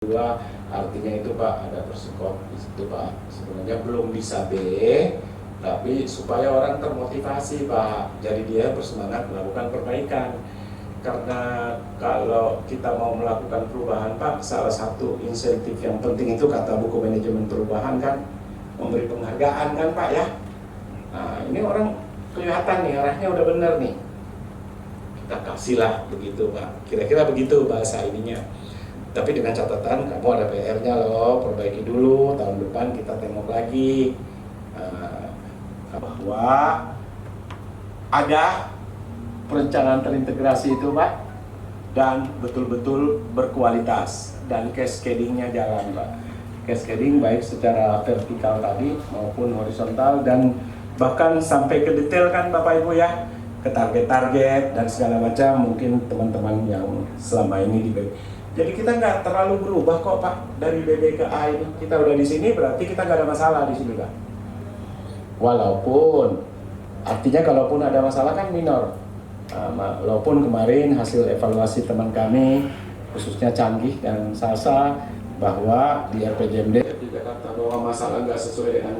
Dua, artinya itu Pak, ada persekop di situ Pak. Sebenarnya belum bisa B, tapi supaya orang termotivasi Pak. Jadi dia bersemangat melakukan perbaikan. Karena kalau kita mau melakukan perubahan Pak, salah satu insentif yang penting itu kata buku manajemen perubahan kan, memberi penghargaan kan Pak ya. Nah ini orang kelihatan nih arahnya udah benar nih. Kita kasihlah begitu Pak. Kira-kira begitu bahasa ininya. Tapi dengan catatan kamu ada PR-nya loh, perbaiki dulu, tahun depan kita tengok lagi. Bahwa ada perencanaan terintegrasi itu Pak, dan betul-betul berkualitas, dan cascading-nya jalan Pak. Cascading baik secara vertikal tadi maupun horizontal, dan bahkan sampai ke detail kan Bapak Ibu ya, ke target-target dan segala macam. Mungkin teman-teman yang selama ini di jadi kita nggak terlalu berubah kok Pak dari BB ke A ini. Kita udah di sini berarti kita nggak ada masalah di sini Pak. Walaupun artinya kalaupun ada masalah kan minor. Walaupun kemarin hasil evaluasi teman kami khususnya Canggih dan Salsa bahwa di RPJMD juga kata bahwa masalah nggak sesuai dengan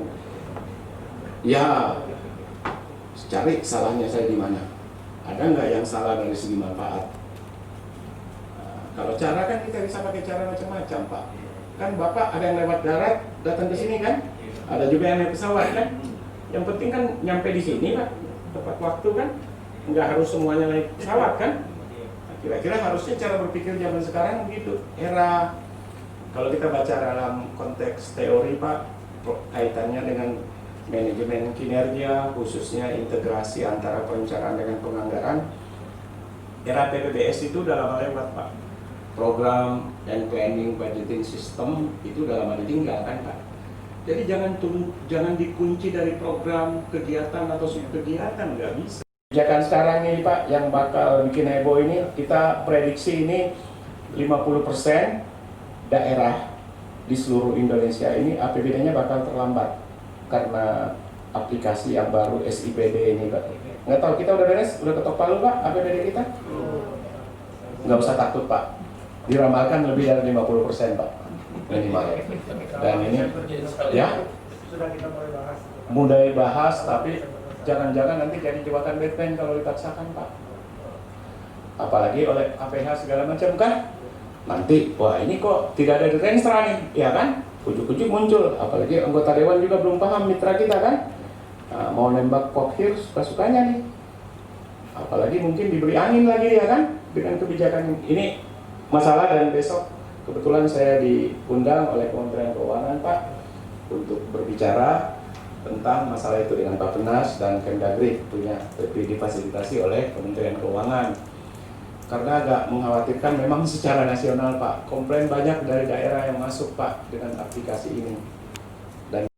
ya cari salahnya saya di mana. Ada nggak yang salah dari segi manfaat? Kalau cara kan kita bisa pakai cara macam-macam Pak. Kan Bapak ada yang lewat darat datang ke sini kan, ada juga yang naik pesawat kan. Yang penting kan nyampe di sini Pak, tepat waktu kan. Nggak harus semuanya naik pesawat kan. Nah, kira-kira harusnya cara berpikir zaman sekarang begitu. Era kalau kita baca dalam konteks teori Pak, kaitannya dengan manajemen kinerja, khususnya integrasi antara perencanaan dengan penganggaran. Era PPBS itu dalam hal lewat Pak. Program dan planning budgeting system itu udah lama ditinggal kan Pak. Jadi jangan dikunci dari program, kegiatan atau subkegiatan, nggak bisa. Kebijakan sekarang ini Pak yang bakal bikin heboh ini, kita prediksi ini 50% daerah di seluruh Indonesia ini APBD-nya bakal terlambat karena aplikasi yang baru SIPD ini Pak. Nggak tahu, kita udah beres, udah ketok palu Pak APBD kita? Nggak usah takut Pak. Diramalkan lebih dari 50% Pak minimal. Dan ini ya mulai bahas, tapi jangan-jangan nanti jadi jebakan Batman kalau dipaksakan Pak. Apalagi oleh APH segala macam kan. Nanti wah ini kok tidak ada di Renstra nih, ya kan? Ujuk-ujuk muncul. Apalagi anggota dewan juga belum paham mitra kita kan. Nah, mau nembak Pokhir suka-sukanya nih. Apalagi mungkin diberi angin lagi ya kan dengan kebijakan ini. Masalah, dan besok kebetulan saya diundang oleh Kementerian Keuangan Pak untuk berbicara tentang masalah itu dengan Pak Penas dan Kemdagri tentunya, tapi difasilitasi oleh Kementerian Keuangan. Karena agak mengkhawatirkan memang secara nasional Pak, komplain banyak dari daerah yang masuk Pak dengan aplikasi ini. Dan